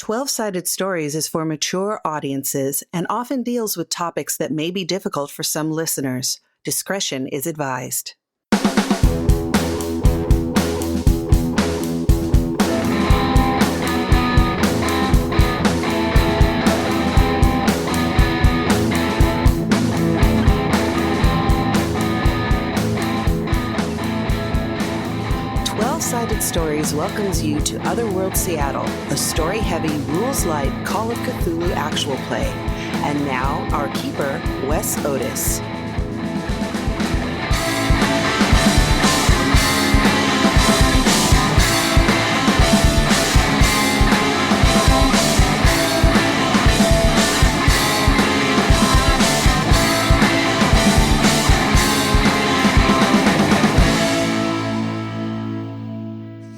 12-Sided Stories is for mature audiences and often deals with topics that may be difficult for some listeners. Discretion is advised. Sided Stories welcomes you to Otherworld Seattle, a story-heavy, rules-light Call of Cthulhu actual play. And now, our keeper, Wes Otis.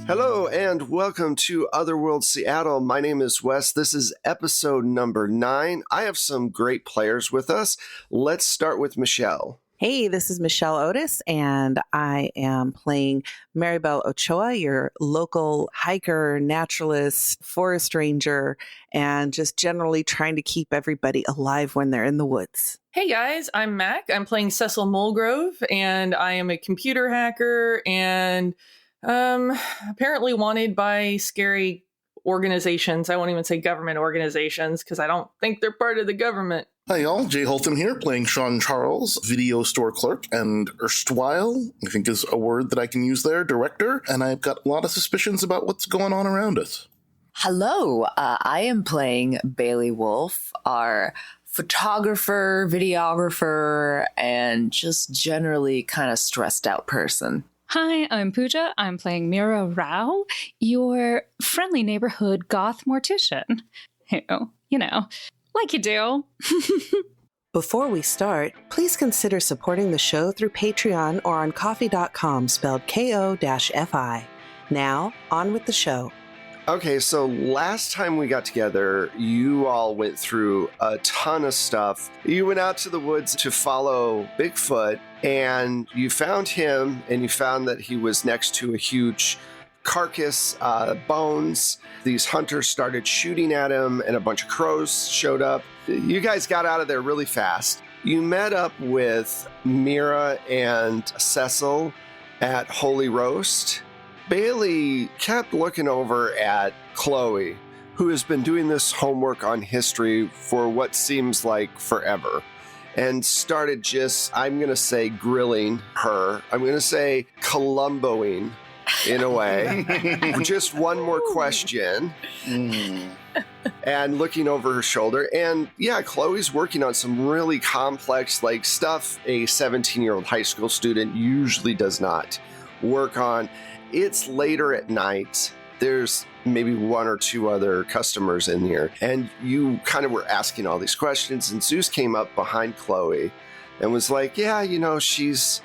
Hello and welcome to Otherworld Seattle. My name is Wes. This is episode number 9. I have some great players with us. Let's start with Michelle. Hey, this is Michelle Otis, and I am playing Maribel Ochoa, your local hiker, naturalist, forest ranger, and just generally trying to keep everybody alive when they're in the woods. Hey guys, I'm Mac. I'm playing Cecil Mulgrove, and I am a computer hacker and apparently wanted by scary organizations. I won't even say government organizations because I don't think they're part of the government. Hi y'all, Jay Holton here, playing Sean Charles, video store clerk, and erstwhile, I think is a word that I can use there, director, and I've got a lot of suspicions about what's going on around us. Hello, I am playing Bailey Wolf, our photographer, videographer, and just generally kind of stressed out person. Hi, I'm Pooja. I'm playing Mira Rao, your friendly neighborhood goth mortician. Who, like you do. Before we start, please consider supporting the show through Patreon or on Ko-fi, spelled Ko-Fi. Now, on with the show. Okay, so last time we got together, you all went through a ton of stuff. You went out to the woods to follow Bigfoot, and you found him, and you found that he was next to a huge carcass, bones. These hunters started shooting at him, and a bunch of crows showed up. You guys got out of there really fast. You met up with Mira and Cecil at Holy Roast. Bailey kept looking over at Chloe, who has been doing this homework on history for what seems like forever, and started just, I'm going to say, grilling her. I'm going to say Columboing in a way. Just one more question. And looking over her shoulder. And yeah, Chloe's working on some really complex stuff a 17-year-old high school student usually does not work on. It's later at night. There's maybe one or two other customers in here. And you kind of were asking all these questions. And Zeus came up behind Chloe and was like, yeah, she's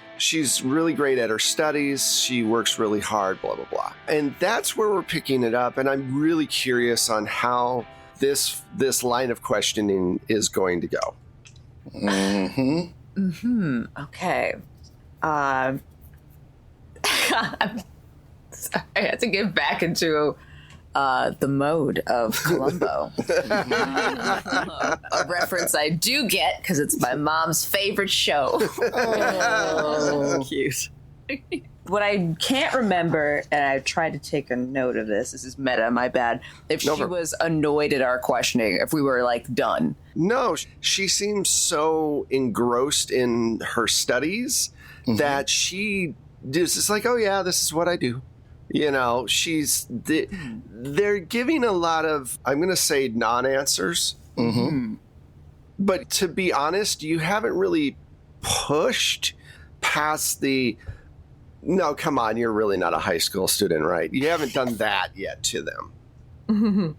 really great at her studies. She works really hard, blah, blah, blah. And that's where we're picking it up. And I'm really curious on how this line of questioning is going to go. Okay. Sorry, I had to get back into the mode of Columbo. A reference I do get because it's my mom's favorite show. Oh, cute. What I can't remember, and I tried to take a note of this is meta, my bad, if she was annoyed at our questioning, if we were done. No, she seems so engrossed in her studies that she just like, oh yeah, this is what I do. They're giving a lot of, I'm going to say, non-answers. But to be honest, you haven't really pushed past the, no, come on, you're really not a high school student, right? You haven't done that yet to them.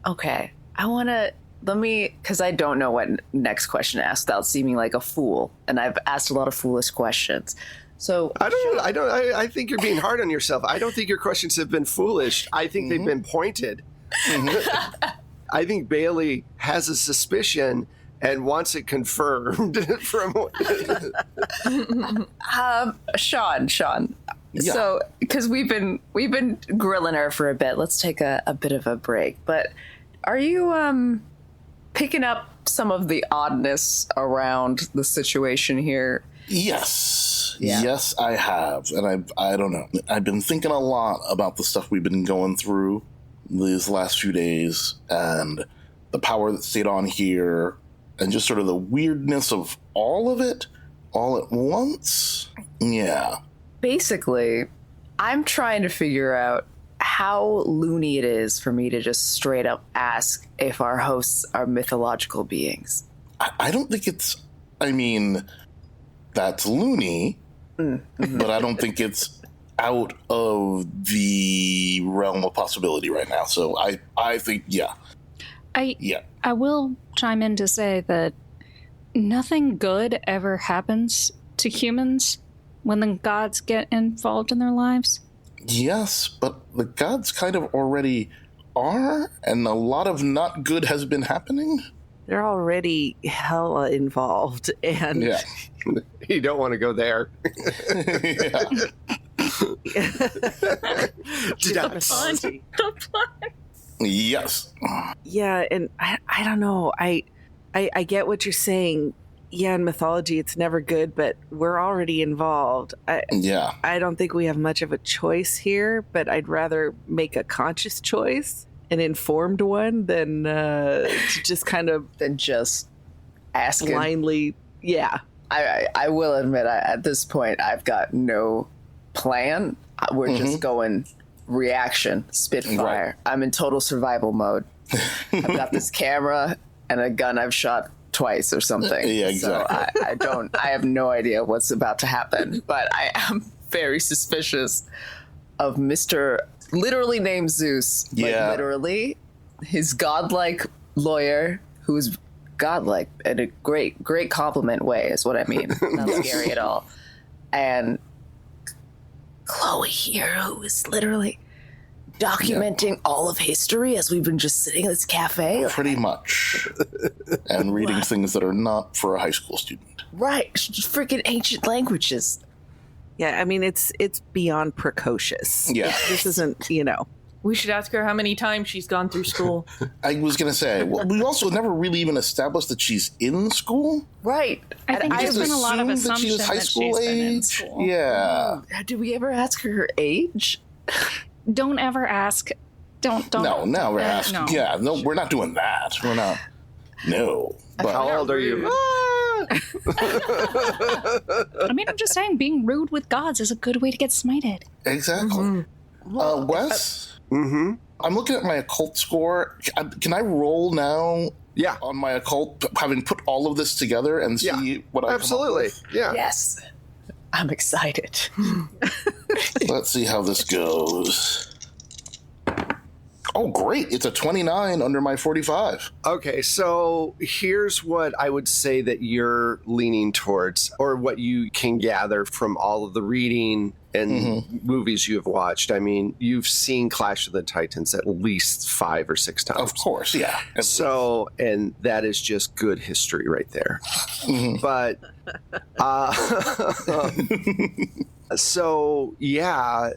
Okay. I want to, because I don't know what next question to ask without seeming like a fool. And I've asked a lot of foolish questions. So I think you're being hard on yourself. I don't think your questions have been foolish. I think they've been pointed. I think Bailey has a suspicion and wants it confirmed from Sean, Yeah. So, because we've been grilling her for a bit, let's take a bit of a break. But are you picking up some of the oddness around the situation here? Yes. Yeah. Yes, I have. And I don't know. I've been thinking a lot about the stuff we've been going through these last few days and the power that stayed on here and just sort of the weirdness of all of it all at once. Yeah. Basically, I'm trying to figure out how loony it is for me to just straight up ask if our hosts are mythological beings. I don't think it's, I mean, that's loony, but I don't think it's out of the realm of possibility right now. So I think, yeah. I will chime in to say that nothing good ever happens to humans when the gods get involved in their lives. Yes, but the gods kind of already are, and a lot of not good has been happening. They're already hella involved, and Yeah. You don't want to go there. Yeah. Apology. Yes. Yeah, and I don't know. I get what you're saying. Yeah, in mythology, it's never good, but we're already involved. Yeah. I don't think we have much of a choice here, but I'd rather make a conscious choice, an informed one, than to just kind of Than just asking. blindly. Yeah. I will admit, at this point, I've got no plan. We're just going reaction, spitfire. Right. I'm in total survival mode. I've got this camera and a gun I've shot twice or something. Yeah, exactly. So I have no idea what's about to happen, but I am very suspicious of Mr. literally named Zeus. Yeah. Like, literally, his godlike lawyer who is godlike in a great compliment way is what I mean. Not scary at all. And Chloe here, who is literally documenting all of history as we've been just sitting in this cafe. Pretty much. And reading things that are not for a high school student. Right. Freaking ancient languages. Yeah, I mean, it's beyond precocious. Yeah. This isn't, We should ask her how many times she's gone through school. I was going to say, well, we also never really even established that she's in school. Right. I think And there's been a lot of assumed that she assumption was high that school she's been in age. school. Yeah. Did we ever ask her age? Don't ever ask. Don't. No, now we're asking. no. Yeah, no, we're not doing that. We're not. No. But How old are you? I mean, I'm just saying, being rude with gods is a good way to get smited. exactly. Wes? Mm-hmm. I'm looking at my occult score. Can I roll now Yeah. on my occult, having put all of this together and see Yeah. what I Absolutely. come Yeah. Yes. I'm excited. up with? Let's see how this goes. Oh, great. It's a 29 under my 45. Okay, so here's what I would say that you're leaning towards, or what you can gather from all of the reading and movies you have watched. I mean, you've seen Clash of the Titans at least 5 or 6 times. Of course, yeah. So, and that is just good history right there. But, so yeah,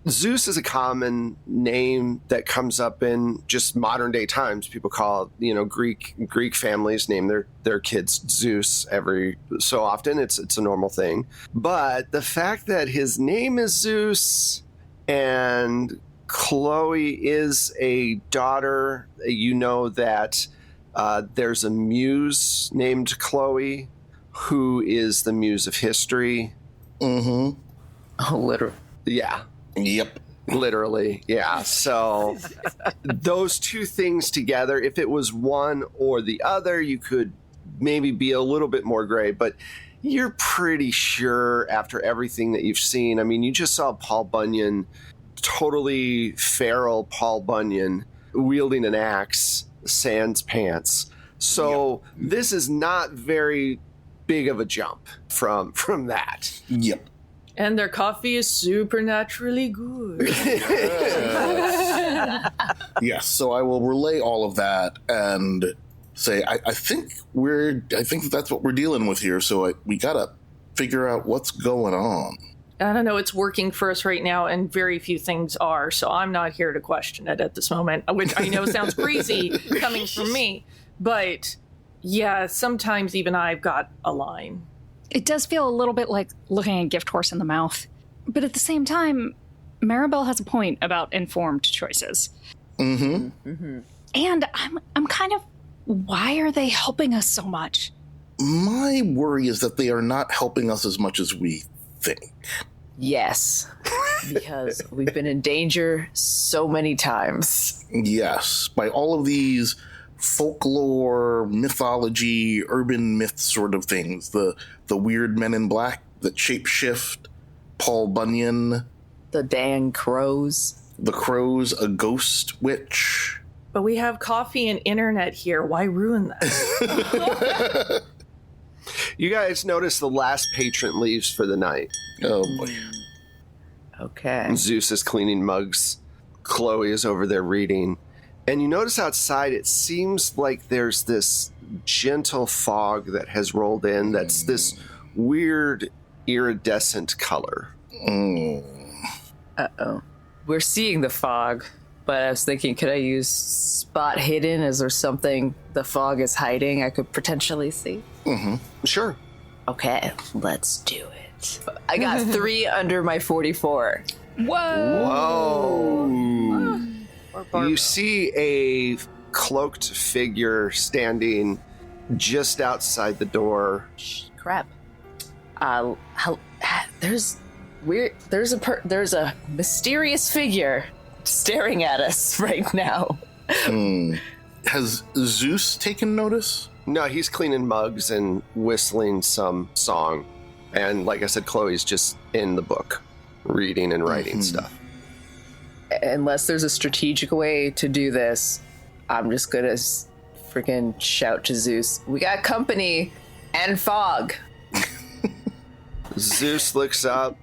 Zeus is a common name that comes up in just modern day times. People call it, Greek families name their kids Zeus every so often. It's a normal thing. But the fact that his name is Zeus and Chloe is a daughter, that there's a muse named Chloe who is the muse of history. Mm-hmm. Oh, literally. Yeah. Yep. Literally, yeah. So those two things together, if it was one or the other, you could maybe be a little bit more gray, but you're pretty sure after everything that you've seen. I mean, you just saw Paul Bunyan, totally feral Paul Bunyan, wielding an axe, sans pants. So this is not very big of a jump from that. Yep. And their coffee is supernaturally good. Yes, so I will relay all of that and say I think that's what we're dealing with here. So we gotta figure out what's going on. I don't know, it's working for us right now, and very few things are, so I'm not here to question it at this moment, which I know sounds crazy coming from me, but yeah, sometimes even I've got a line. It does feel a little bit like looking a gift horse in the mouth, but at the same time, Maribel has a point about informed choices. Mm-hmm. And I'm kind of, why are they helping us so much? My worry is that they are not helping us as much as we think. Yes, because we've been in danger so many times. Yes, by all of these folklore, mythology, urban myth sort of things. The weird men in black that shapeshift, Paul Bunyan. The dang crows. The crows, a ghost witch. But we have coffee and internet here. Why ruin that? You guys notice the last patron leaves for the night. Oh, boy. Okay. Zeus is cleaning mugs. Chloe is over there reading. And you notice outside, it seems like there's this gentle fog that has rolled in that's this weird iridescent color. Uh-oh. We're seeing the fog, but I was thinking, could I use spot hidden? Is there something the fog is hiding I could potentially see? Mm-hmm. Sure. Okay, let's do it. I got 3 under my 44. Whoa. Or You see a cloaked figure standing just outside the door. Crap. There's a mysterious figure staring at us right now. Has Zeus taken notice? No, he's cleaning mugs and whistling some song. And like I said, Chloe's just in the book, reading and writing stuff. Unless there's a strategic way to do this, I'm just gonna freaking shout to Zeus, we got company and fog. Zeus looks up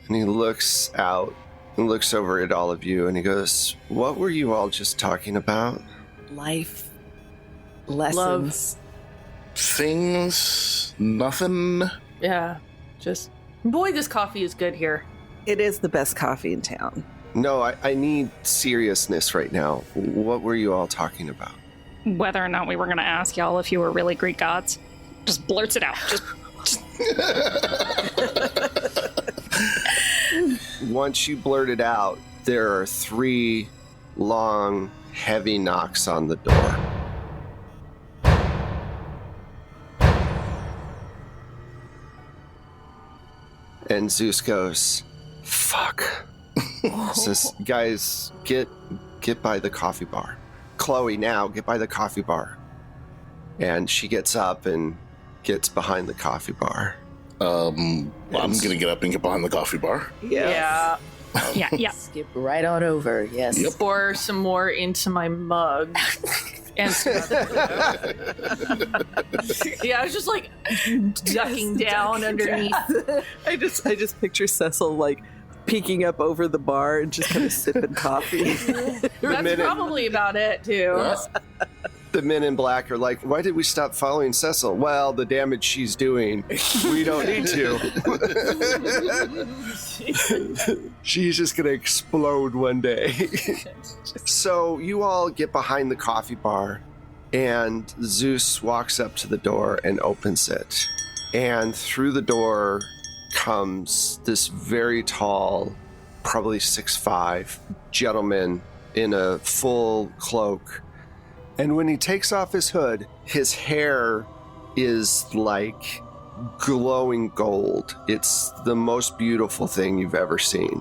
and he looks out and looks over at all of you and he goes, what were you all just talking about? Life. Lessons. Things. Nothing. Yeah, just... Boy, this coffee is good here. It is the best coffee in town. No, I need seriousness right now. What were you all talking about? Whether or not we were going to ask y'all if you were really Greek gods. Just blurts it out. Just Once you blurt it out, there are 3 long, heavy knocks on the door. And Zeus goes, fuck. Says, guys, get by the coffee bar. Chloe, now, get by the coffee bar. And she gets up and gets behind the coffee bar. I'm gonna get up and get behind the coffee bar. Yeah. yeah. Skip right on over, yes. Yep. Pour some more into my mug. And yeah, I was just like ducking down underneath. I just picture Cecil like peeking up over the bar and just kind of sipping coffee. That's probably about it too. Yeah. The men in black are like, why did we stop following Cecil? Well, the damage she's doing, we don't need to. She's just going to explode one day. So you all get behind the coffee bar, and Zeus walks up to the door and opens it. And through the door comes this very tall, probably 6'5" gentleman in a full cloak. And when he takes off his hood, his hair is like glowing gold. It's the most beautiful thing you've ever seen.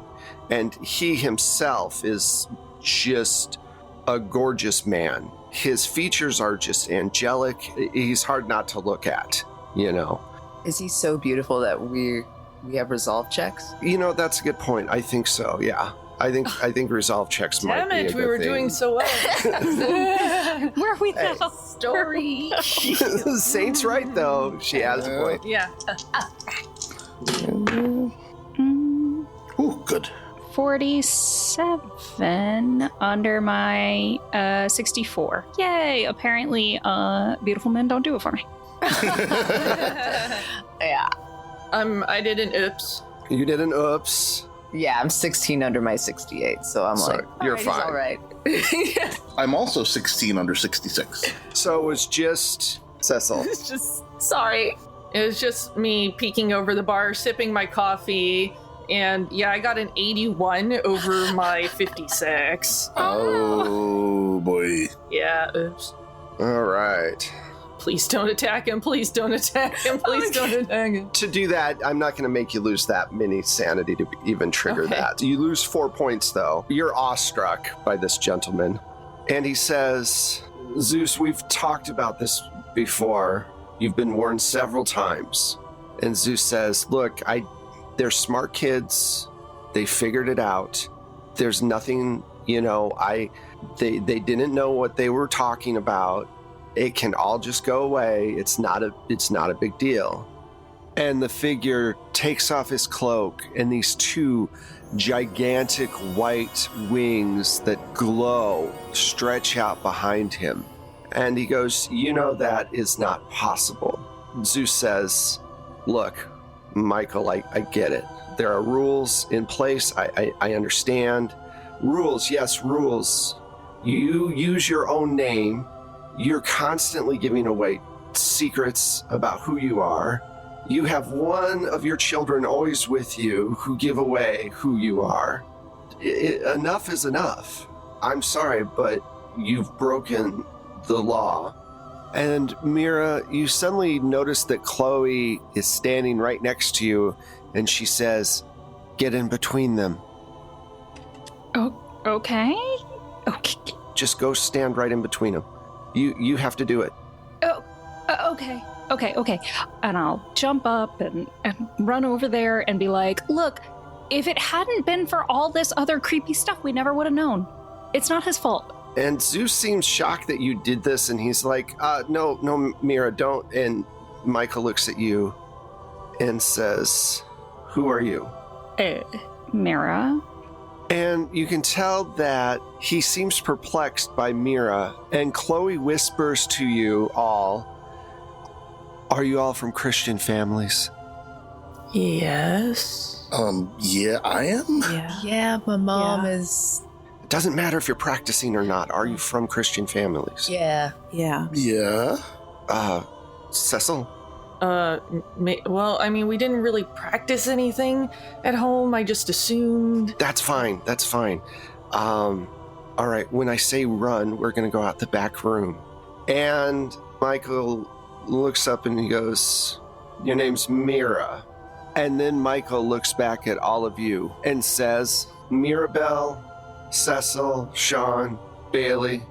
And he himself is just a gorgeous man. His features are just angelic. He's hard not to look at, you know. Is he so beautiful that we have resolve checks? You know, that's a good point. I think so, yeah. I think resolve checks might Damn be a it, good we were thing. doing so well. Where are we now? Story. Saint's right, though. She has a point. Yeah. Ooh, good. 47 under my 64. Yay! Apparently, beautiful men don't do it for me. Yeah. I did an oops. You did an oops. Yeah, I'm 16 under my 68, so I'm So like, you're he's fine. all right. I'm also 16 under 66. So it was just Cecil. It's just, sorry. It was just me peeking over the bar, sipping my coffee, and yeah, I got an 81 over my 56. Oh, boy. Yeah, oops. All right. Please don't attack him. Please don't attack him. Please don't attack him. To do that, I'm not going to make you lose that many sanity to even trigger Okay. that. You lose 4 points, though. You're awestruck by this gentleman. And he says, Zeus, we've talked about this before. You've been warned several times. And Zeus says, look, they're smart kids. They figured it out. There's nothing, they didn't know what they were talking about. It can all just go away. It's not a big deal. And the figure takes off his cloak, and these 2 gigantic white wings that glow stretch out behind him. And he goes, that is not possible. Zeus says, look, Michael, I get it. There are rules in place. I understand. Rules, yes, rules. You use your own name. You're constantly giving away secrets about who you are. You have one of your children always with you who give away who you are. Enough is enough. I'm sorry, but you've broken the law. And Mira, you suddenly notice that Chloe is standing right next to you, and she says, get in between them. Oh, okay. Okay. Just go stand right in between them. You have to do it. Oh, okay. And I'll jump up and run over there and be like, look, if it hadn't been for all this other creepy stuff, we never would have known. It's not his fault. And Zeus seems shocked that you did this, and he's like, no, Mira, don't. And Michael looks at you and says, who are you? Mira. And you can tell that he seems perplexed by Mira, and Chloe whispers to you all, are you all from Christian families? Yes. Yeah, I am? Yeah, my mom Yeah. is... It doesn't matter if you're practicing or not. Are you from Christian families? Yeah. Yeah. Yeah. Cecil? Well, I mean, we didn't really practice anything at home. I just assumed. That's fine. All right, when I say run, we're going to go out the back room. And Michael looks up and he goes, your name's Mira. And then Michael looks back at all of you and says, Mirabelle, Cecil, Sean, Bailey,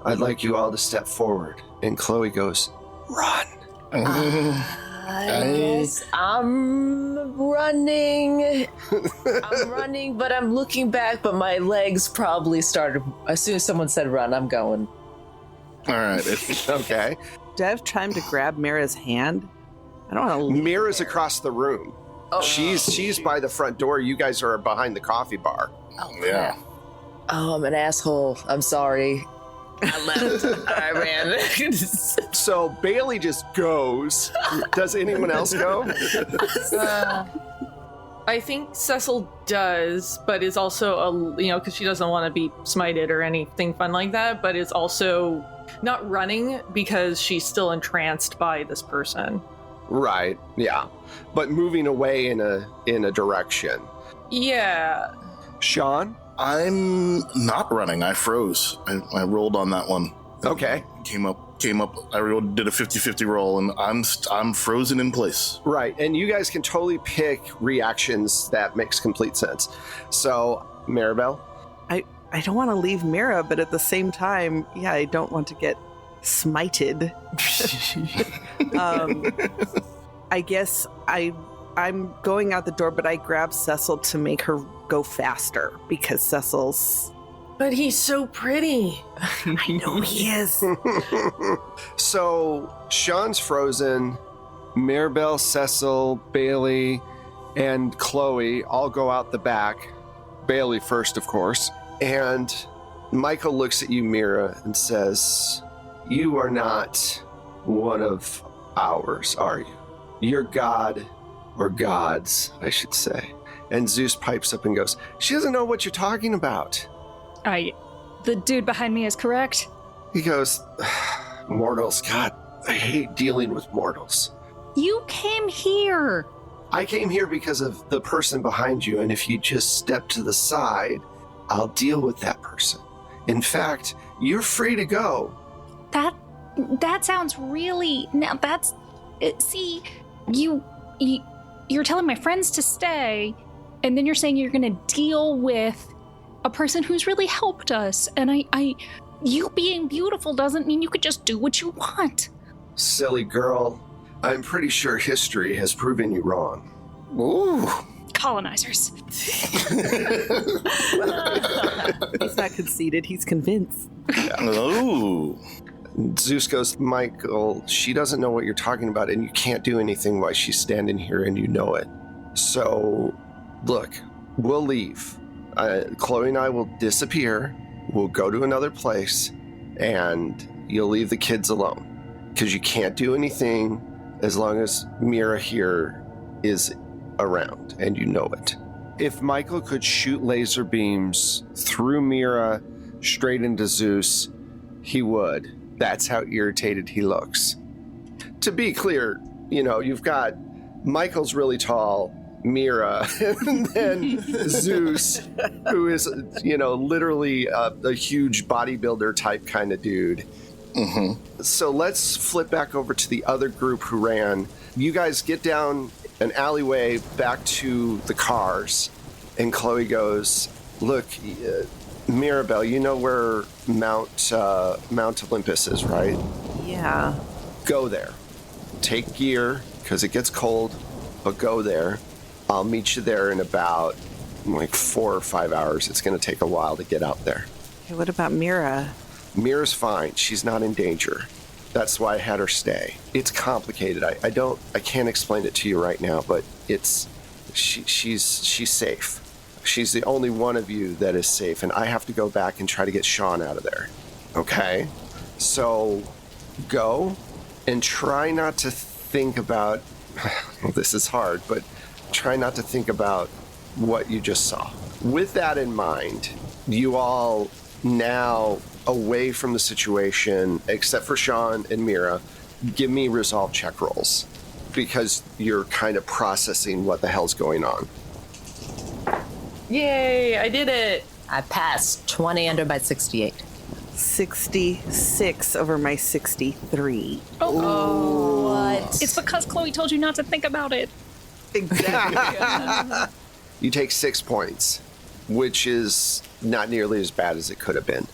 I'd like you all to step forward. And Chloe goes, run. I guess I'm running. I'm running, but I'm looking back, but my legs probably started. As soon as someone said run, I'm going. All right. Okay. Do I have time to grab Mira's hand? I don't want to leave. Mira's across the room. Oh, She's by the front door. You guys are behind the coffee bar. Yeah. Oh, I'm an asshole. I'm sorry. I left. I ran. So Bailey just goes. Does anyone else go? I think Cecil does, but is also because she doesn't want to be smited or anything fun like that, but is also not running because she's still entranced by this person. Right. Yeah. But moving away in a direction. Yeah. Sean? I'm not running. I froze. I rolled on that one. Okay. Came up. I did a 50-50 roll, and I'm frozen in place. Right. And you guys can totally pick reactions that makes complete sense. So, Maribel? I don't want to leave Mira, but at the same time, yeah, I don't want to get smited. I guess I'm going out the door, but I grab Cecil to make her go faster because Cecil's... But he's so pretty. I know he is. So, Sean's frozen. Maribel, Cecil, Bailey, and Chloe all go out the back. Bailey first, of course. And Michael looks at you, Mira, and says, you are not one of ours, are you? You're God, or gods, I should say. And Zeus pipes up and goes, she doesn't know what you're talking about. The dude behind me is correct. He goes, mortals, God, I hate dealing with mortals. You came here. I came here because of the person behind you, and if you just step to the side, I'll deal with that person. In fact, you're free to go. That sounds really... Now that's... See, you're telling my friends to stay, and then you're saying you're going to deal with a person who's really helped us. And you being beautiful doesn't mean you could just do what you want. Silly girl. I'm pretty sure history has proven you wrong. Ooh. Colonizers. He's not conceited, he's convinced. Ooh. Zeus goes, Michael, she doesn't know what you're talking about, and you can't do anything while she's standing here, and you know it. So, look, we'll leave. Chloe and I will disappear. We'll go to another place, and you'll leave the kids alone. Because you can't do anything as long as Mira here is around, and you know it. If Michael could shoot laser beams through Mira straight into Zeus, he would. That's how irritated he looks. To be clear, you've got Michael's really tall, Mira, and then Zeus, who is, literally a huge bodybuilder type kind of dude. Mm-hmm. So let's flip back over to the other group who ran. You guys get down an alleyway back to the cars, and Chloe goes, look, Mirabelle, you know where Mount Olympus is, right? Yeah. Go there. Take gear, because it gets cold, but go there. I'll meet you there in about 4 or 5 hours. It's going to take a while to get out there. Hey, what about Mira? Mira's fine. She's not in danger. That's why I had her stay. It's complicated. I can't explain it to you right now, but she's safe. She's the only one of you that is safe, and I have to go back and try to get Sean out of there. Okay? So, go and try not to think about... Well, this is hard, but try not to think about what you just saw. With that in mind, you all now away from the situation, except for Sean and Mira, give me resolve check rolls, because you're kind of processing what the hell's going on. Yay, I did it. I passed 20 under my 68. 66 over my 63. Oh, what? It's because Chloe told you not to think about it. Exactly. You take 6 points, which is not nearly as bad as it could have been.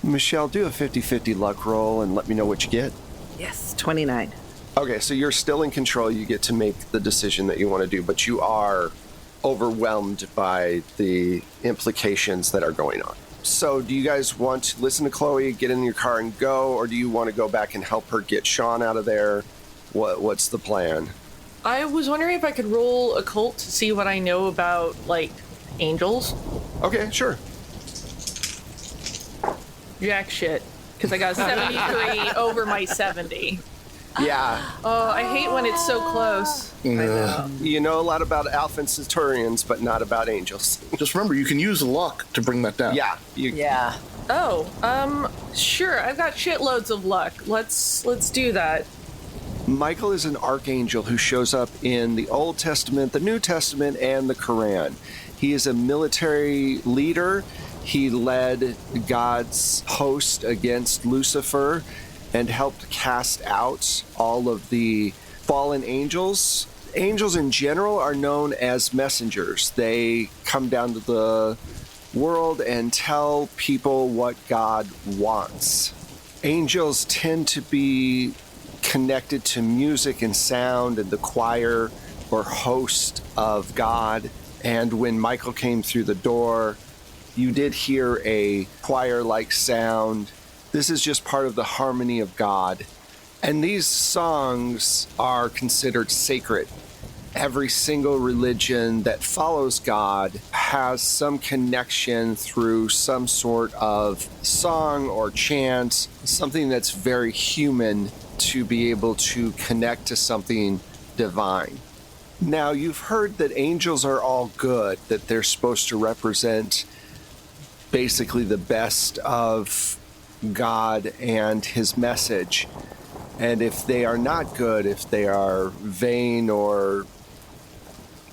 Michelle, do a 50-50 luck roll and let me know what you get. Yes, 29. Okay, so you're still in control. You get to make the decision that you want to do, but you are overwhelmed by the implications that are going on. So do you guys want to listen to Chloe, get in your car and go, or do you want to go back and help her get Sean out of there? What's the plan? I was wondering if I could roll occult to see what I know about, angels. Okay, sure. Jack shit. Because I got 73 over my 70. Yeah. Oh, I hate when it's so close. I know. You know a lot about Alpha and Centurions, but not about angels. Just remember, you can use luck to bring that down. Yeah. Yeah. Oh, sure. I've got shitloads of luck. Let's do that. Michael is an archangel who shows up in the Old Testament, the New Testament, and the Quran. He is a military leader. He led God's host against Lucifer and helped cast out all of the fallen angels. Angels in general are known as messengers. They come down to the world and tell people what God wants. Angels tend to be connected to music and sound and the choir or host of God. And when Michael came through the door, you did hear a choir-like sound. This is just part of the harmony of God. And these songs are considered sacred. Every single religion that follows God has some connection through some sort of song or chant, something that's very human to be able to connect to something divine. Now, you've heard that angels are all good, that they're supposed to represent basically the best of God and his message. And if they are not good, if they are vain or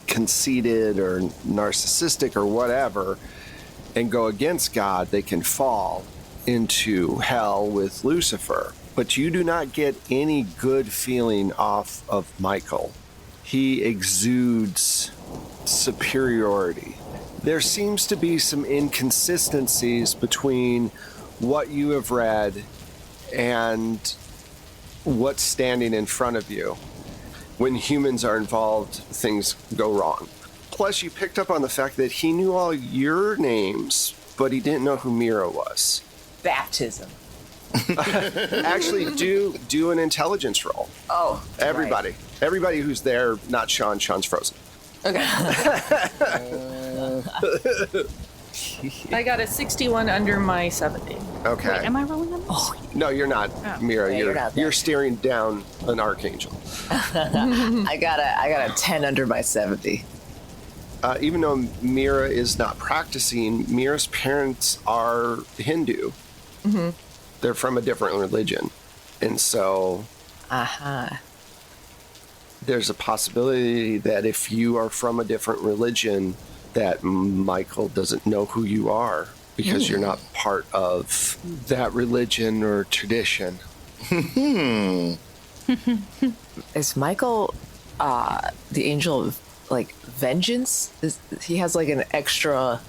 conceited or narcissistic or whatever, and go against God, they can fall into hell with Lucifer. But you do not get any good feeling off of Michael. He exudes superiority. There seems to be some inconsistencies between what you have read and what's standing in front of you. When humans are involved, things go wrong. Plus, you picked up on the fact that he knew all your names, but he didn't know who Mira was. Baptism. Actually, do an intelligence roll. Oh, everybody. Right. Everybody who's there, not Sean. Sean's frozen. Okay. I got a 61 under my 70. Okay. Wait, am I rolling on this? Oh, No, you're not, Mira. Yeah, you're staring down an archangel. I got a 10 under my 70. Even though Mira is not practicing, Mira's parents are Hindu. Mm-hmm. They're from a different religion. And so there's a possibility that if you are from a different religion, that Michael doesn't know who you are because you're not part of that religion or tradition. Is Michael the angel of, like, vengeance? He has, like, an extra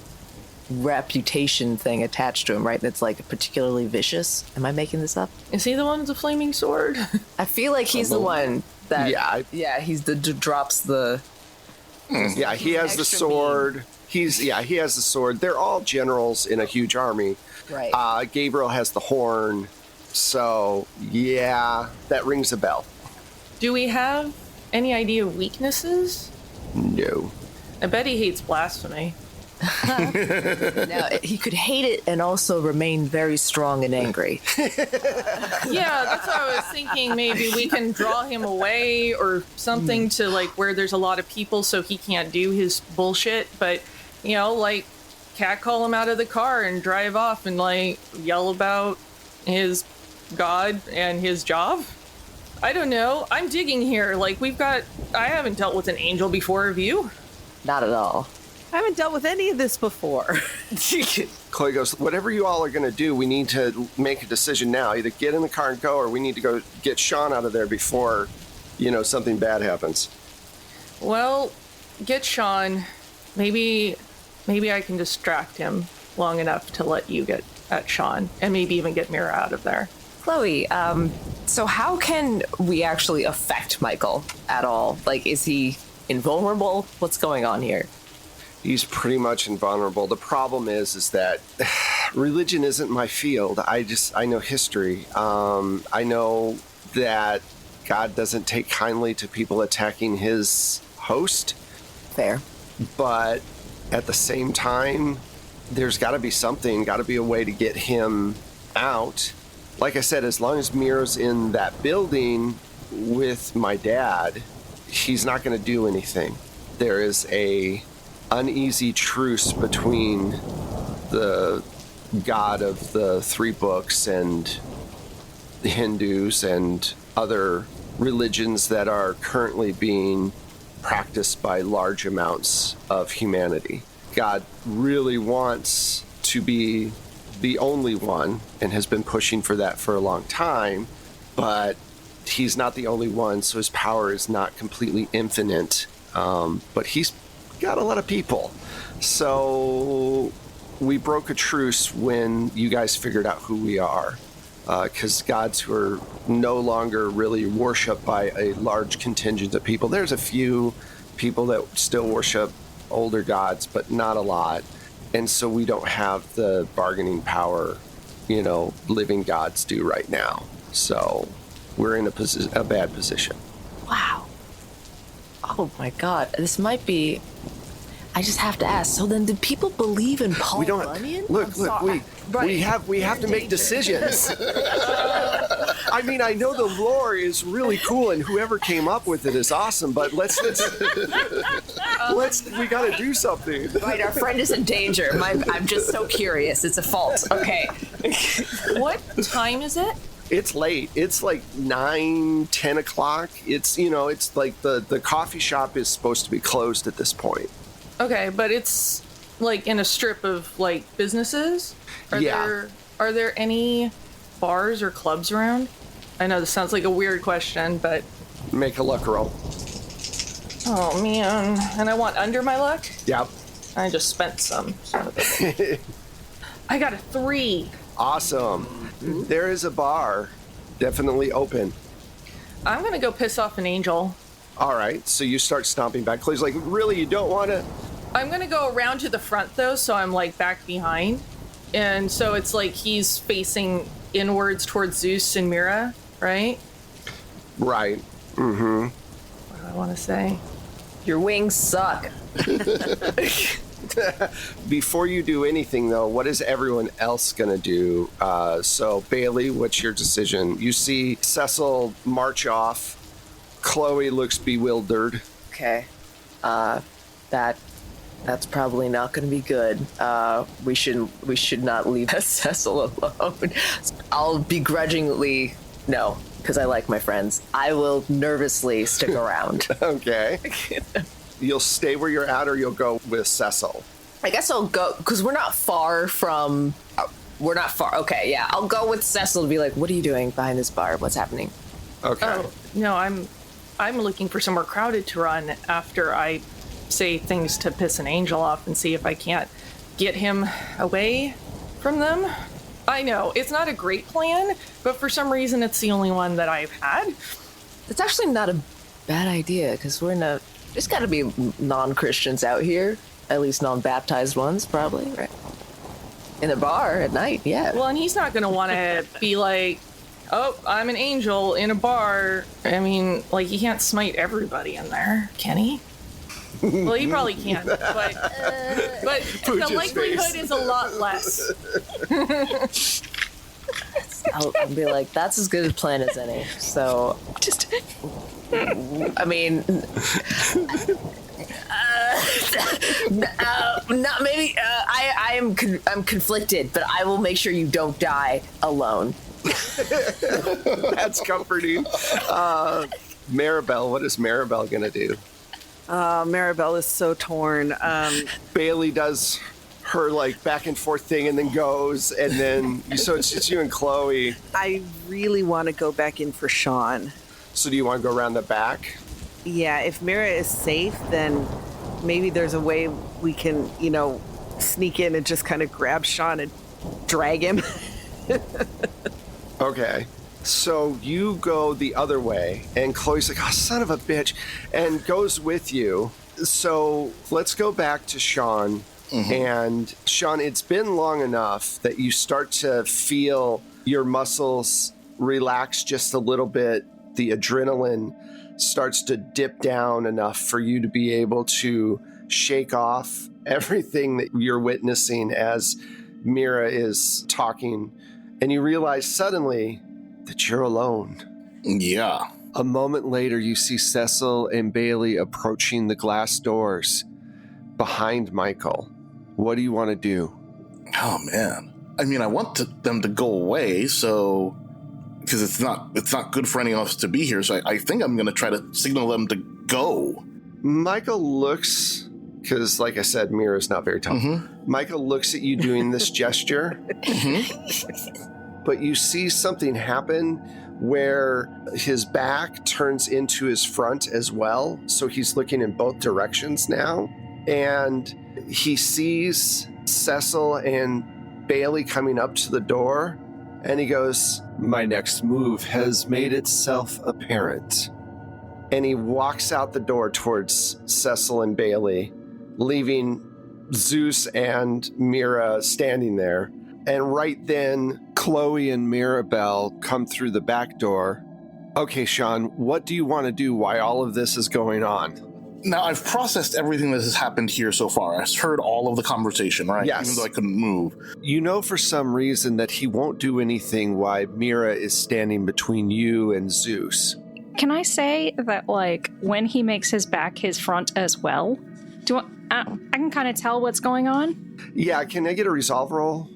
reputation thing attached to him, right? That's, like, particularly vicious. Am I making this up? Is he the one with the flaming sword? I feel like he's the one that... Yeah. He's the drops the... Yeah, he has the sword. He has the sword. They're all generals in a huge army. Right. Gabriel has the horn. So, yeah, that rings a bell. Do we have any idea of weaknesses? No. I bet he hates blasphemy. Now, he could hate it and also remain very strong and angry. Yeah, that's what I was thinking. Maybe we can draw him away or something to, like, where there's a lot of people so he can't do his bullshit. But, you know, like, catcall him out of the car and drive off and, like, yell about his God and his job. I don't know. I'm digging here. Like, I haven't dealt with an angel before, have you? Not at all. I haven't dealt with any of this before. Chloe goes, whatever you all are going to do, we need to make a decision now. Either get in the car and go, or we need to go get Sean out of there before, something bad happens. Well, get Sean. Maybe I can distract him long enough to let you get at Sean, and maybe even get Mira out of there. Chloe, so how can we actually affect Michael at all? Like, is he invulnerable? What's going on here? He's pretty much invulnerable. The problem is that religion isn't my field. I know history. I know that God doesn't take kindly to people attacking his host. Fair. But at the same time, there's got to be something, got to be a way to get him out. Like I said, as long as Mira's in that building with my dad, he's not going to do anything. There is a uneasy truce between the God of the three books and the Hindus and other religions that are currently being practiced by large amounts of humanity. God really wants to be the only one and has been pushing for that for a long time, but he's not the only one, so his power is not completely infinite. But he's got a lot of people. So we broke a truce when you guys figured out who we are, because gods were no longer really worshipped by a large contingent of people. There's a few people that still worship older gods, but not a lot. And so we don't have the bargaining power, living gods do right now. So we're in a bad position. Wow. Oh my God. This might be... I just have to ask. So then, do people believe in Paul Bunyan? Look. We have to make decisions. I mean, I know the lore is really cool, and whoever came up with it is awesome. But we got to do something. Right, our friend is in danger. I'm just so curious. It's a fault. Okay. What time is it? It's late. It's like 9, 10 o'clock. It's, it's like the coffee shop is supposed to be closed at this point. Okay, but it's like in a strip of like businesses? Are there any bars or clubs around? I know this sounds like a weird question, but... Make a luck roll. Oh, man. And I want under my luck? Yep. I just spent some. I got a 3. Awesome. There is a bar. Definitely open. I'm going to go piss off an angel. All right. So you start stomping back. Chloe's like, really? You don't want to... I'm going to go around to the front, though, so I'm, like, back behind. And so it's like he's facing inwards towards Zeus and Mira, right? Right. Mm-hmm. What do I want to say? Your wings suck. Before you do anything, though, what is everyone else going to do? So, Bailey, what's your decision? You see Cecil march off. Chloe looks bewildered. Okay. That's probably not going to be good. We should not leave Cecil alone. I'll begrudgingly, no, because I like my friends. I will nervously stick around. Okay. You'll stay where you're at, or you'll go with Cecil? I guess I'll go, because we're not far. Okay, yeah. I'll go with Cecil to be like, what are you doing behind this bar? What's happening? Okay. Oh, no, I'm looking for somewhere crowded to run after I say things to piss an angel off and see if I can't get him away from them. I know, it's not a great plan, but for some reason it's the only one that I've had. It's actually not a bad idea, because there's got to be non-Christians out here, at least non-baptized ones, probably, right? In a bar at night, yeah. Well, and he's not going to want to be like, oh, I'm an angel in a bar. I mean, like, he can't smite everybody in there, can he? Well, he probably can, but the likelihood is a lot less. I'll be like, that's as good a plan as any. So, I mean, not maybe. I'm conflicted, but I will make sure you don't die alone. That's comforting. Maribel, what is Maribel gonna do? Maribel is so torn. Bailey does her like back and forth thing and then goes, and then so it's just you and Chloe. I really want to go back in for Sean. So do you want to go around the back? Yeah, if Mira is safe, then maybe there's a way we can, sneak in and just kind of grab Sean and drag him. Okay. So you go the other way, and Chloe's like, oh, son of a bitch, and goes with you. So let's go back to Sean. Mm-hmm. And Sean, it's been long enough that you start to feel your muscles relax just a little bit. The adrenaline starts to dip down enough for you to be able to shake off everything that you're witnessing as Mira is talking. And you realize suddenly that you're alone. Yeah. A moment later, you see Cecil and Bailey approaching the glass doors behind Michael. What do you want to do? Oh, man. I mean, I want them to go away, so... Because it's not good for any of us to be here, so I think I'm going to try to signal them to go. Michael looks... Because, like I said, Mira's not very tall. Mm-hmm. Michael looks at you doing this gesture. Mm-hmm. But you see something happen where his back turns into his front as well. So he's looking in both directions now. And he sees Cecil and Bailey coming up to the door. And he goes, my next move has made itself apparent. And he walks out the door towards Cecil and Bailey, leaving Zeus and Mira standing there. And right then, Chloe and Maribel come through the back door. Okay, Sean, what do you want to do while all of this is going on? Now, I've processed everything that has happened here so far. I've heard all of the conversation, right? Yes. Even though I couldn't move. You know for some reason that he won't do anything while Mira is standing between you and Zeus. Can I say that, like, when he makes his back his front as well? I can kind of tell what's going on. Yeah, can I get a resolve roll?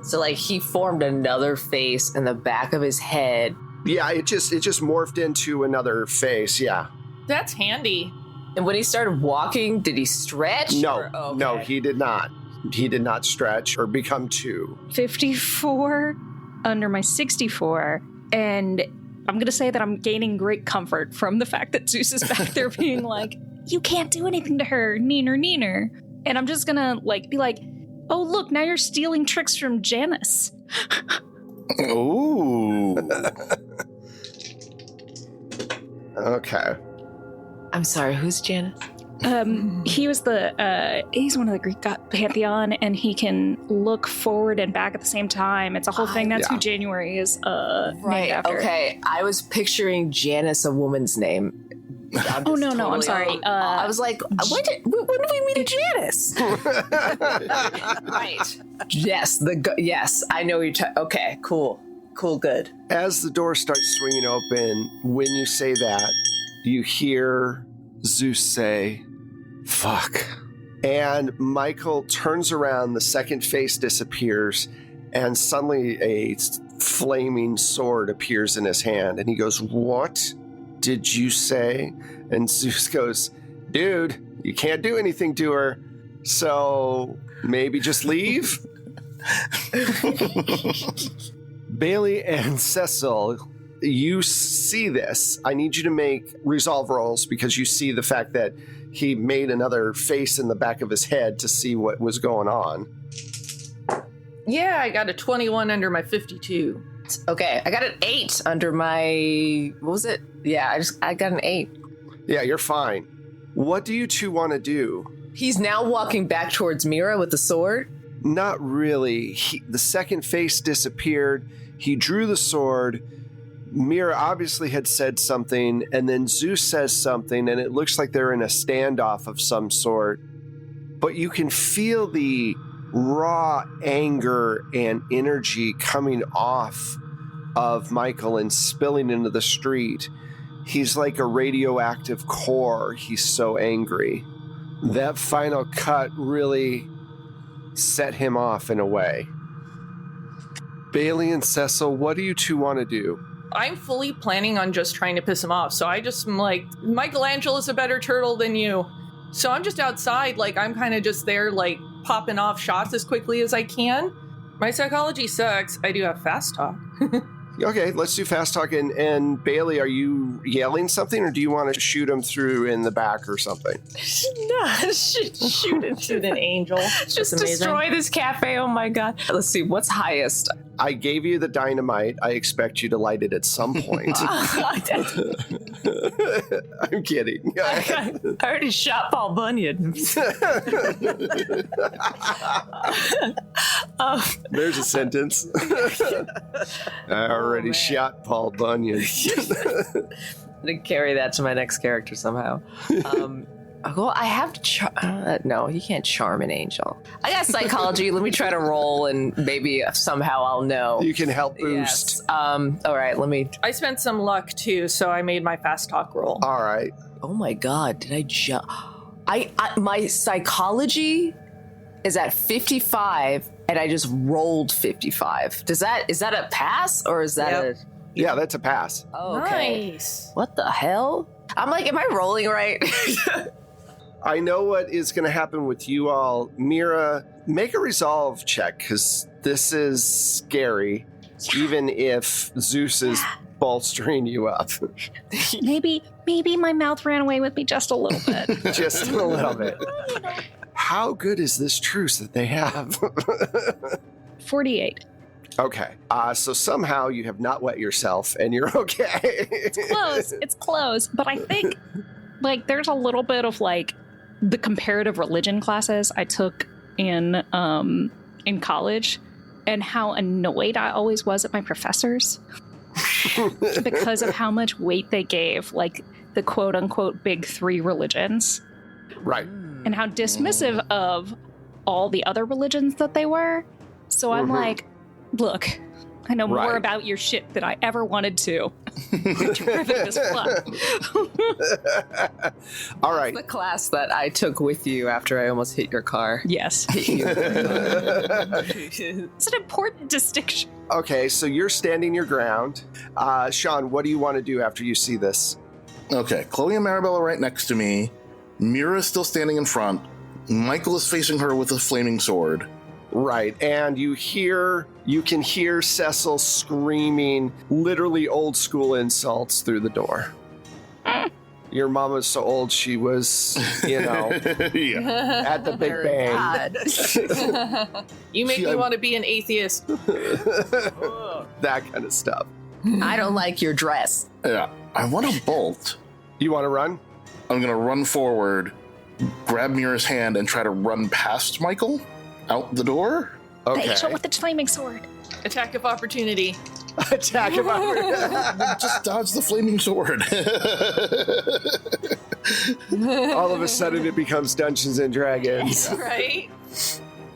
So, like, he formed another face in the back of his head. Yeah, it just morphed into another face, yeah. That's handy. And when he started walking, did he stretch? No, he did not. He did not stretch or become 2. 54 under my 64. And I'm going to say that I'm gaining great comfort from the fact that Zeus is back there being like, you can't do anything to her, neener. And I'm just going to be like, oh, look, now you're stealing tricks from Janus. Ooh. Okay. I'm sorry, who's Janus? He was he's one of the Greek god pantheon, and he can look forward and back at the same time. It's a whole thing. That's who January is named after. Okay. I was picturing Janus, a woman's name. Oh, no, I'm sorry. I was like, when did we meet a Janus? Right. Yes, yes, I know you're okay, cool, good. As the door starts swinging open, when you say that, you hear Zeus say, fuck. And Michael turns around, the second face disappears, and suddenly a flaming sword appears in his hand. And he goes, what did you say? And Zeus goes, dude, you can't do anything to her, so maybe just leave? Bailey and Cecil, you see this. I need you to make resolve rolls because you see the fact that he made another face in the back of his head to see what was going on. Yeah, I got a 21 under my 52. Okay, I got an 8 under my... What was it? Yeah, I got an 8. Yeah, you're fine. What do you two want to do? He's now walking back towards Mira with the sword? Not really. The second face disappeared. He drew the sword. Mira obviously had said something, and then Zeus says something, and it looks like they're in a standoff of some sort. But you can feel the raw anger and energy coming off of Michael and spilling into the street. He's like a radioactive core. He's so angry. That final cut really set him off in a way. Bailey and Cecil, what do you two want to do? I'm fully planning on just trying to piss him off. So I just am like, Michelangelo's a better turtle than you. So I'm just outside, I'm kind of just there, popping off shots as quickly as I can. My psychology sucks. I do have fast talk. Okay, let's do fast talk. And Bailey, are you yelling something, or do you want to shoot him through in the back or something? No, shoot an angel. Just destroy this cafe. Oh my god. Let's see, what's highest? I gave you the dynamite. I expect you to light it at some point. I'm kidding. I already shot Paul Bunyan. There's a sentence. I already shot Paul Bunyan. I'm gonna carry that to my next character somehow. Well, I have to no, you can't charm an angel. I got psychology. Let me try to roll, and maybe somehow I'll know. You can help boost. Yes. All right, let me... I spent some luck, too, so I made my fast talk roll. All right. Oh, my God. Did I just... My psychology is at 55, and I just rolled 55. Is that a pass, or is that Yeah, that's a pass. Oh, okay. Nice. What the hell? I'm like, am I rolling right? I know what is going to happen with you all. Mira, make a resolve check, because this is scary, even if Zeus is bolstering you up. Maybe my mouth ran away with me just a little bit. Just a little bit. How good is this truce that they have? 48. Okay. So somehow you have not wet yourself, and you're okay. It's close. But I think, there's a little bit of, the comparative religion classes I took in college, and how annoyed I always was at my professors because of how much weight they gave. the quote unquote big three religions Right. and how dismissive of all the other religions that they were. So I'm like, look, I know more about your shit than I ever wanted to. Terrific this plot. All right. The class that I took with you after I almost hit your car. Yes. It's an important distinction. Okay, so you're standing your ground. Sean, what do you want to do after you see this? Okay, Chloe and Maribel are right next to me. Mira's still standing in front. Michael is facing her with a flaming sword. Right, and you can hear Cecil screaming literally old school insults through the door. Your mom was so old she was, Yeah. at the Big Bang. You make me want to be an atheist. That kind of stuff. I don't like your dress. Yeah. I want to bolt. You want to run? I'm going to run forward, grab Mira's hand, and try to run past Michael out the door. Okay. The angel with the flaming sword. Attack of opportunity. Attack him out. Just dodge the flaming sword. All of a sudden it becomes Dungeons and Dragons. Right?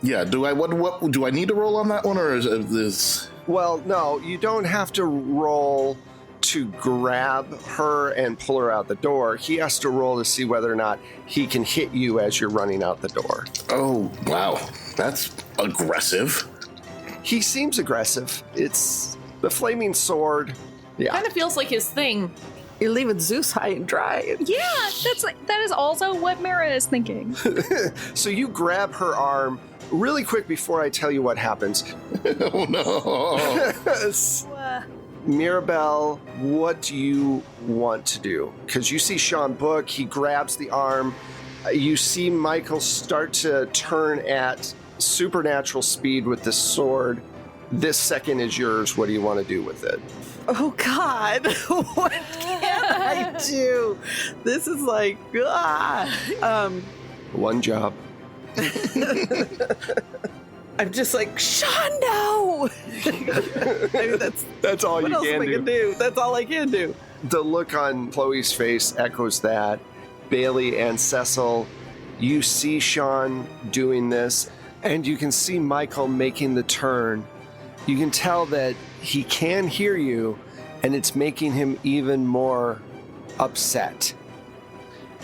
Yeah, what do I need to roll on that one, or is this? Well, no, you don't have to roll to grab her and pull her out the door. He has to roll to see whether or not he can hit you as you're running out the door. Oh, wow. That's aggressive. He seems aggressive. It's the flaming sword. Yeah. Kind of feels like his thing. You're leaving Zeus high and dry. Yeah, that is also what Mira is thinking. So you grab her arm really quick before I tell you what happens. Oh, no. Mirabelle, what do you want to do? Because you see Sean Book, he grabs the arm. You see Michael start to turn at supernatural speed with the sword. This second is yours. What do you want to do with it? Oh, God. What can I do? This is like, One job. I'm just like, Sean, no. I mean, That's all what you else am I can gonna do. do? That's all I can do. The look on Chloe's face echoes that. Bailey and Cecil, you see Sean doing this, and you can see Michael making the turn. You can tell that he can hear you, and it's making him even more upset.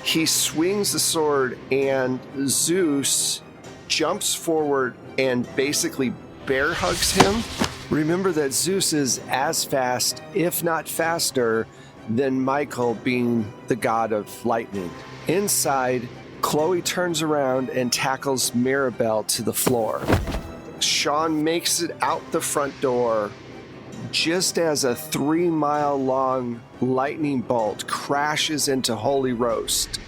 He swings the sword, and Zeus jumps forward and basically bear hugs him. Remember that Zeus is as fast, if not faster, than Michael, being the god of lightning. Inside, Chloe turns around and tackles Mirabelle to the floor. Sean makes it out the front door just as a 3-mile-long lightning bolt crashes into Holy Roast.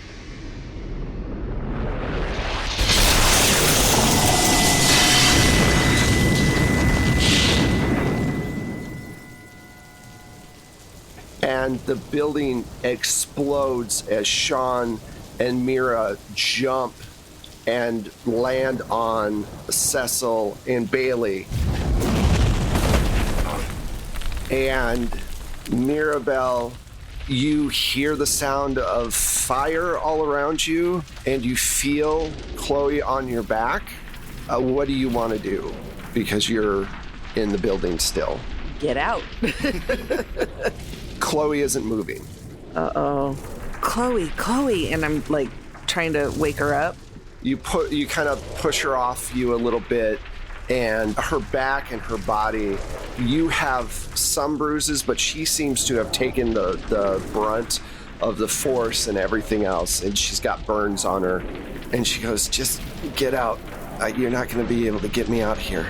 And the building explodes as Sean and Mira jump and land on Cecil and Bailey. And Mirabelle, you hear the sound of fire all around you, and you feel Chloe on your back. What do you want to do? Because you're in the building still. Get out. Chloe isn't moving. Uh-oh. Chloe. And I'm like trying to wake her up. You kind of push her off you a little bit, and her back and her body, you have some bruises, but she seems to have taken the brunt of the force and everything else, and she's got burns on her. And she goes, just get out. You're not going to be able to get me out of here.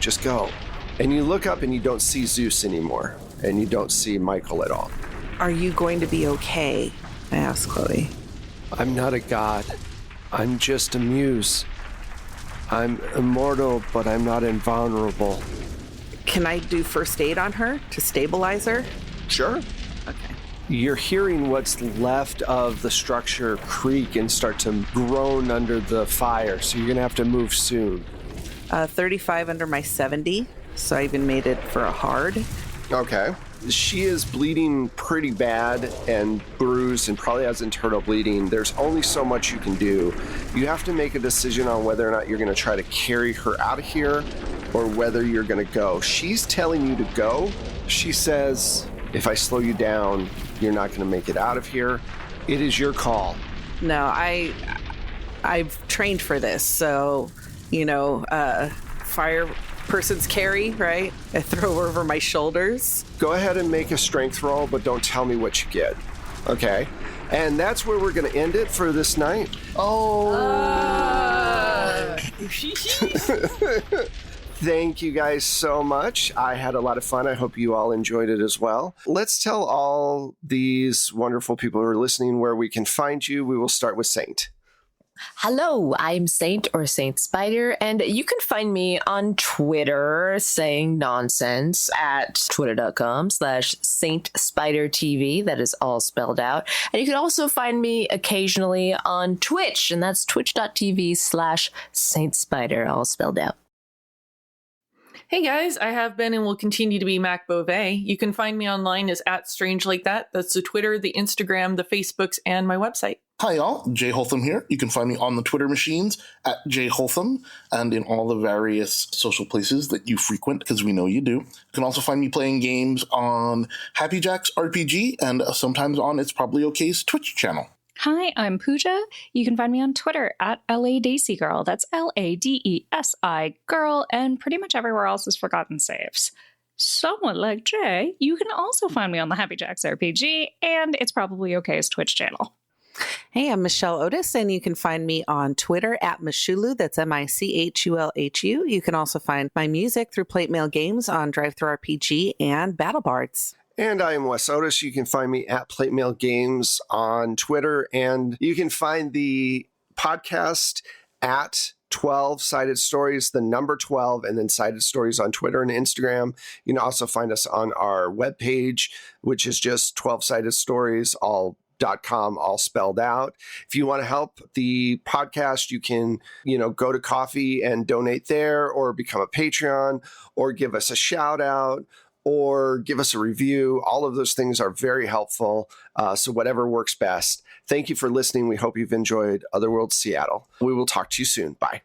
Just go. And you look up and you don't see Zeus anymore, and you don't see Michael at all. Are you going to be okay? I asked Chloe. I'm not a god. I'm just a muse. I'm immortal, but I'm not invulnerable. Can I do first aid on her to stabilize her? Sure. Okay. You're hearing what's left of the structure creak and start to groan under the fire, so you're going to have to move soon. 35 under my 70, so I even made it for a hard. Okay. She is bleeding pretty bad and bruised and probably has internal bleeding. There's only so much you can do. You have to make a decision on whether or not you're going to try to carry her out of here or whether you're going to go. She's telling you to go. She says, if I slow you down, you're not going to make it out of here. It is your call. No, I've trained for this, so, fire person's carry, right? I throw her over my shoulders. Go ahead and make a strength roll, but don't tell me what you get. Okay? And that's where we're going to end it for this night. Thank you guys so much. I had a lot of fun. I hope you all enjoyed it as well. Let's tell all these wonderful people who are listening where we can find you. We will start with Saint. Hello, I'm Saint or Saint Spider, and you can find me on Twitter saying nonsense at twitter.com/SaintSpiderTV. That is all spelled out. And you can also find me occasionally on Twitch, and that's twitch.tv/Saint Spider, all spelled out. Hey guys, I have been and will continue to be Mac Beauvais. You can find me online as @StrangeLikeThat. That's the Twitter, the Instagram, the Facebooks, and my website. Hi, y'all. Jay Holtham here. You can find me on the Twitter machines at Jay Holtham and in all the various social places that you frequent, because we know you do. You can also find me playing games on Happy Jack's RPG and sometimes on It's Probably OK's Twitch channel. Hi, I'm Pooja. You can find me on Twitter at LADesigirl. That's LADESI girl, and pretty much everywhere else is Forgotten Saves. Someone like Jay, you can also find me on the Happy Jacks RPG and It's Probably OK's Twitch channel. Hey, I'm Michelle Otis, and you can find me on Twitter at Michulu. That's MICHULHU. You can also find my music through Plate Mail Games on DriveThruRPG and BattleBards. And I am Wes Otis. You can find me at Plate Mail Games on Twitter, and you can find the podcast at 12 Sided Stories, the number 12, and then Sided Stories on Twitter and Instagram. You can also find us on our webpage, which is just 12 Sided Stories, .com, all spelled out. If you want to help the podcast, you can, go to Coffee and donate there, or become a Patreon, or give us a shout out, or give us a review. All of those things are very helpful. So whatever works best. Thank you for listening. We hope you've enjoyed Otherworld Seattle. We will talk to you soon. Bye.